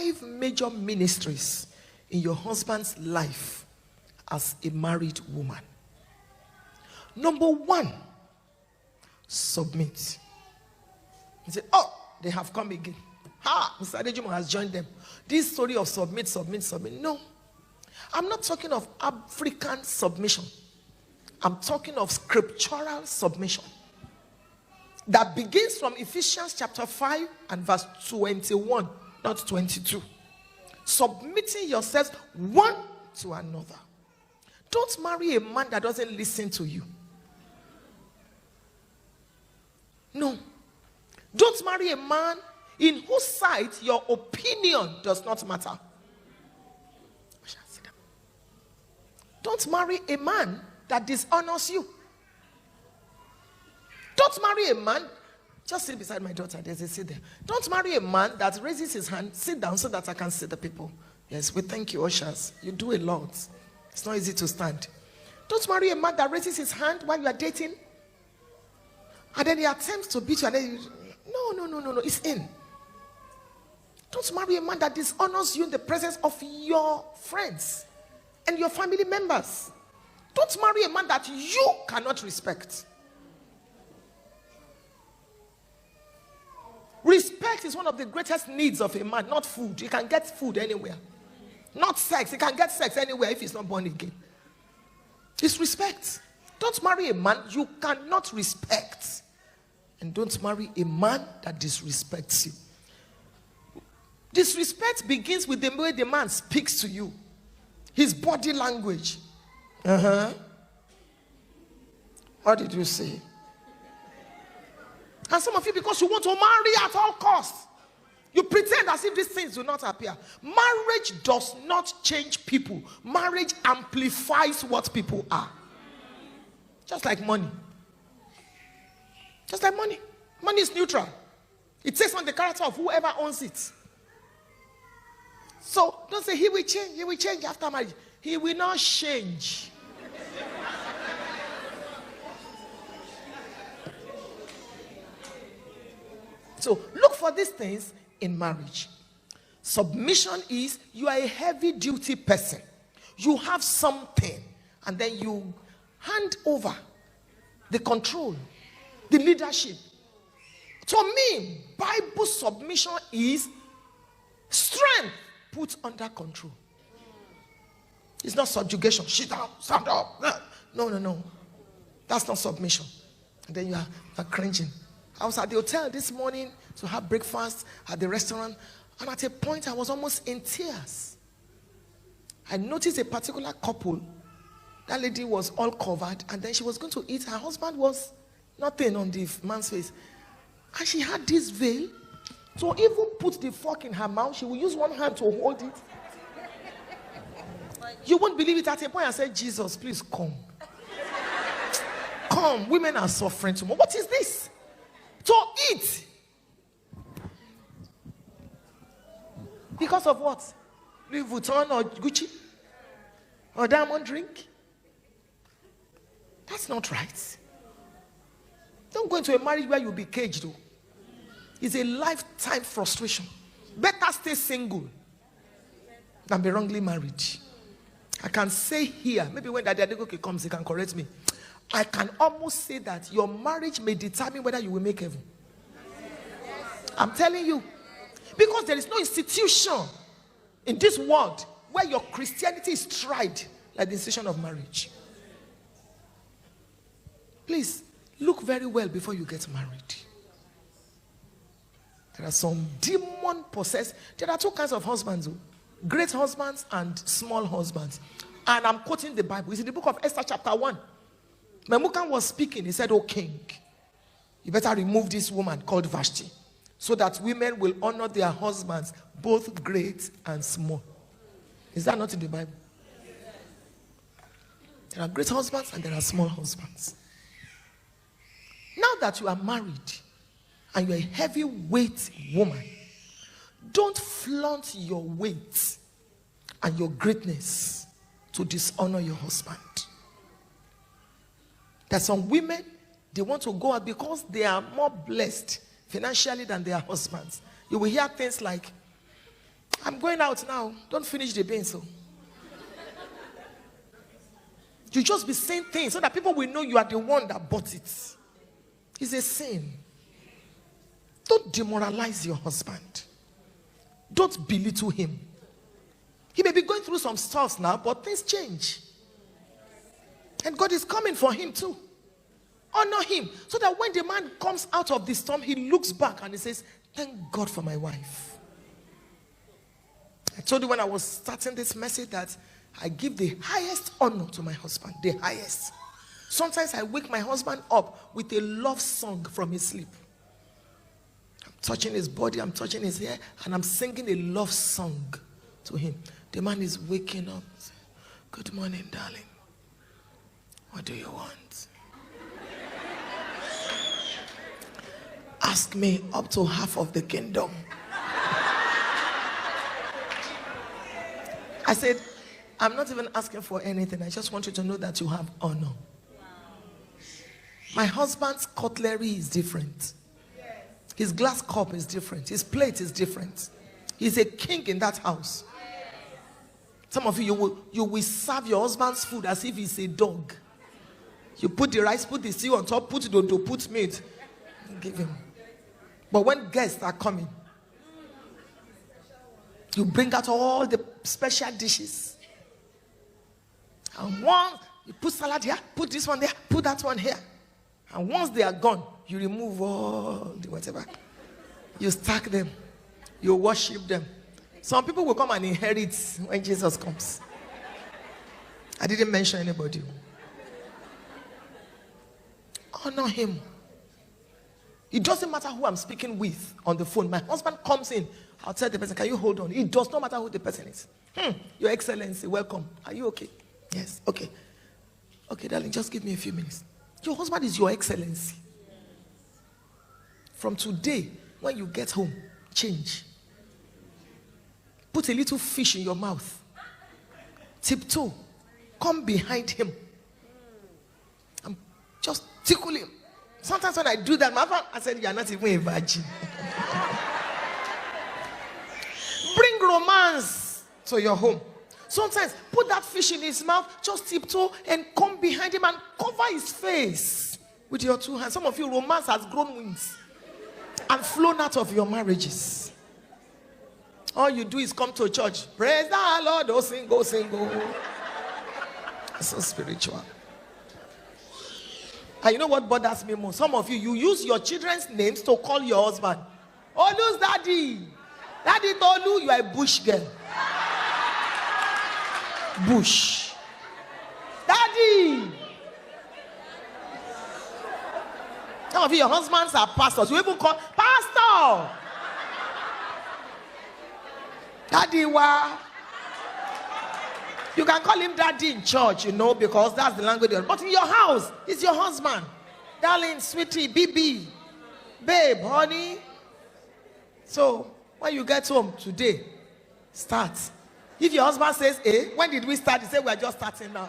5 major ministries in your husband's life as a married woman. Number 1, submit. You say, oh, they have come again. Ha, Mr. Adejumo has joined them. This story of submit. No. I'm not talking of African submission. I'm talking of scriptural submission. That begins from Ephesians chapter 5 and verse 21, not 22. Submitting yourselves one to another. Don't marry a man that doesn't listen to you. No. Don't marry a man in whose sight your opinion does not matter. Don't marry a man that dishonors you. Don't marry a man, just sit beside my daughter, there's a seat there. Don't marry a man that raises his hand, sit down so that I can see the people. Yes, we thank you, ushers. You do a lot. It's not easy to stand. Don't marry a man that raises his hand while you are dating. And then he attempts to beat you and then no, it's in. Don't marry a man that dishonors you in the presence of your friends and your family members. Don't marry a man that you cannot respect. Respect is one of the greatest needs of a man, not food. You can get food anywhere. Not sex. You can get sex anywhere if he's not born again. It's respect. Don't marry a man you cannot respect. And don't marry a man that disrespects you. Disrespect begins with the way the man speaks to you. His body language. What did you say? And some of you, because you want to marry at all costs, you pretend as if these things do not appear. Marriage does not change people. Marriage amplifies what people are. Just like money. Just like money. Money is neutral. It takes on the character of whoever owns it. So don't say he will change after marriage. He will not change. So look for these things in marriage. Submission is you are a heavy duty person. You have something and then you hand over the control, the leadership. To me, Bible submission is strength put under control. It's not subjugation. Sit down, stand up. No. That's not submission. And then you are cringing. I was at the hotel this morning to have breakfast at the restaurant, and at a point I was almost in tears. I noticed a particular couple. That lady was all covered, and then she was going to eat. Her husband was nothing on the man's face. And she had this veil. So even put the fork in her mouth, she will use one hand to hold it. You won't believe it. At a point I said, Jesus, please come. Come, women are suffering too much. What is this? To eat. Because of what? Louis Vuitton or Gucci? Or diamond drink? That's not right. Don't go into a marriage where you'll be caged though. It's a lifetime frustration. Better stay single than be wrongly married. I can say here, maybe when Daddy Adegoke comes, he can correct me. I can almost say that your marriage may determine whether you will make heaven. I'm telling you. Because there is no institution in this world where your Christianity is tried like the institution of marriage. Please, look very well before you get married. There are some demon-possessed. There are two kinds of husbands. Great husbands and small husbands. And I'm quoting the Bible. It's in the book of Esther chapter 1. Memucan was speaking. He said, "O king, you better remove this woman called Vashti, so that women will honor their husbands, both great and small." Is that not in the Bible? There are great husbands and there are small husbands. Now that you are married and you're a heavyweight woman, don't flaunt your weight and your greatness to dishonor your husband. There's some women, they want to go out because they are more blessed financially than their husbands. You will hear things like, I'm going out now. Don't finish the beans. So you just be saying things so that people will know you are the one that bought it. It's a sin. Don't demoralize your husband. Don't belittle him. He may be going through some stuff now, but things change. And God is coming for him too. Honor him so that when the man comes out of the storm, he looks back and he says, thank God for my wife. I told you when I was starting this message that I give the highest honor to my husband. The highest. Sometimes I wake my husband up with a love song from his sleep. I'm touching his body, I'm touching his hair, and I'm singing a love song to him. The man is waking up. Good morning, darling. What do you want? Ask me up to half of the kingdom. I said, I'm not even asking for anything. I just want you to know that you have honor. Wow. My husband's cutlery is different. Yes. His glass cup is different. His plate is different. He's a king in that house. Yes. Some of you will serve your husband's food as if he's a dog. You put the rice, put the stew on top, put dodo, put meat, give him. But when guests are coming, you bring out all the special dishes. And once you put salad here, put this one there, put that one here. And once they are gone, you remove all the whatever. You stack them. You worship them. Some people will come and inherit when Jesus comes. I didn't mention anybody. Honor him. It doesn't matter who I'm speaking with on the phone. My husband comes in. I'll tell the person, can you hold on? It does not matter who the person is. Your Excellency, welcome. Are you okay? Yes, okay. Okay, darling, just give me a few minutes. Your husband is your Excellency. From today, when you get home, change. Put a little fish in your mouth. Tiptoe. Come behind him. And just tickle him. Sometimes when I do that, my husband, I said, you are not even a virgin. Bring romance to your home. Sometimes put that fish in his mouth, just tiptoe and come behind him and cover his face with your two hands. Some of you, romance has grown wings and flown out of your marriages. All you do is come to church. Praise the Lord. Oh, sing, go, sing, go. It's so spiritual. And you know what bothers me more? Some of you, you use your children's names to call your husband. Olu's daddy. Daddy Tolu, you are a bush girl. Bush. Daddy. Some of you, your husbands are pastors. You even call pastor. Daddy, wa. You can call him daddy in church, you know, because that's the language. But in your house, it's your husband. Darling, sweetie, baby, babe, honey. So, when you get home today, start. If your husband says, when did we start? He said, we are just starting now.